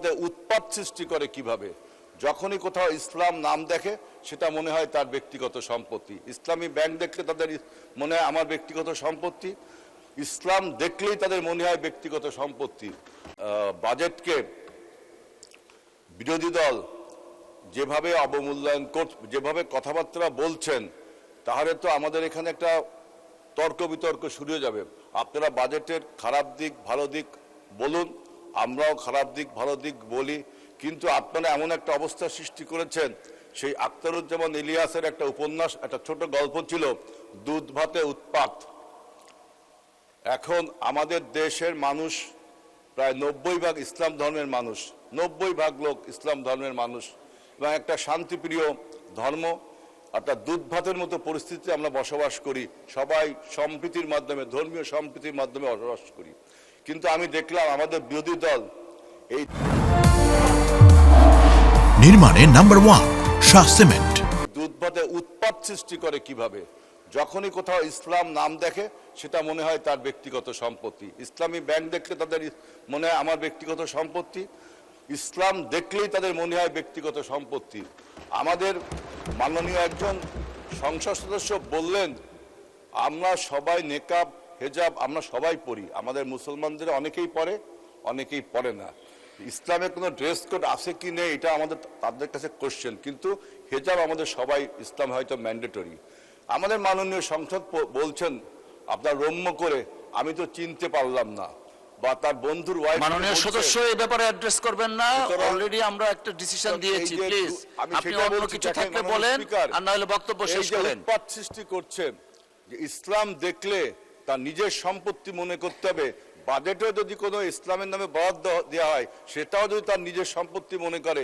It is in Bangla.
দুধভাতে উৎপাত সৃষ্টি করে কিভাবে। যখনই কোথাও ইসলাম নাম দেখে সেটা মনে হয় তার ব্যক্তিগত সম্পত্তি। ইসলামী ব্যাংক দেখলে তাদের মনে হয় আমার ব্যক্তিগত সম্পত্তি, ইসলাম দেখলেই তাদের মনে হয় ব্যক্তিগত সম্পত্তি। বাজেটকে বিরোধী দল যেভাবে অবমূল্যায়ন যেভাবে কথাবার্তা বলছেন, তাহলে তো আমাদের এখানে একটা তর্ক বিতর্ক শুরু হয়ে যাবে। আপনারা বাজেটের খারাপ দিক ভালো দিক বলুন, আমরাও খারাপ দিক ভালো দিক বলি, কিন্তু আপনারা এমন একটা অবস্থা সৃষ্টি করেছেন। সেই আখতারুজ্জামান ইলিয়াসের একটা উপন্যাস, একটা ছোট গল্প ছিল, দুধ ভাতে উৎপাত। এখন আমাদের দেশের মানুষ প্রায় 90% ইসলাম ধর্মের মানুষ, 90% লোক ইসলাম ধর্মের মানুষ, এবং একটা শান্তিপ্রিয় ধর্ম। অর্থাৎ দুধ ভাতের মতো পরিস্থিতিতে আমরা বসবাস করি, সবাই সম্প্রীতির মাধ্যমে, ধর্মীয় সম্প্রীতির মাধ্যমে বসবাস করি। কিন্তু আমি দেখলাম আমাদের বিরোধী দল এই নির্মাণে নাম্বার 1 শাহ সিমেন্ট দুধ ভাতে উৎপাত সৃষ্টি করে কিভাবে। যখনই কোথাও ইসলাম নাম দেখে সেটা মনে হয় তার ব্যক্তিগত সম্পত্তি। ইসলামী ব্যাংক দেখলে তাদের মনে হয় আমার ব্যক্তিগত সম্পত্তি, ইসলাম দেখলেই তাদের মনে হয় ব্যক্তিগত সম্পত্তি। আমাদের মাননীয় একজন সংসদ সদস্য বললেন, আমরা সবাই নেকাব হেজাব আমরা সবাই পড়ি, আমাদের মুসলমানদের অনেকেই পড়ে অনেকেই পড়ে না। ইসলামে কোনো ড্রেস কোড আছে কি নেই এটা আমাদের তাদের কাছে কোশ্চেন, কিন্তু হেজাব আমাদের সবাই ইসলাম হয়তো ম্যান্ডেটরি। আমাদের মাননীয় সংসদ বলছেন আপনার রম্য করে, আমি তো চিনতে পারলাম না, বা তার বন্ধুর ওয়াইফ। মাননীয় সদস্য এই ব্যাপারে অ্যাড্রেস করবেন না, অলরেডি আমরা একটা ডিসিশন দিয়েছি। প্লিজ আপনি অন্য কিছু থাকলে বলেন, আর না হলে বক্তব্য শেষ করেন। উৎপাত সৃষ্টি করছে যে ইসলাম দেখলে তার নিজের সম্পত্তি মনে করতে হবে, বাজেটে যদি কোনো ইসলামের নামে বরাদ্দ দেওয়া হয় সেটাও যদি তার নিজের সম্পত্তি মনে করে,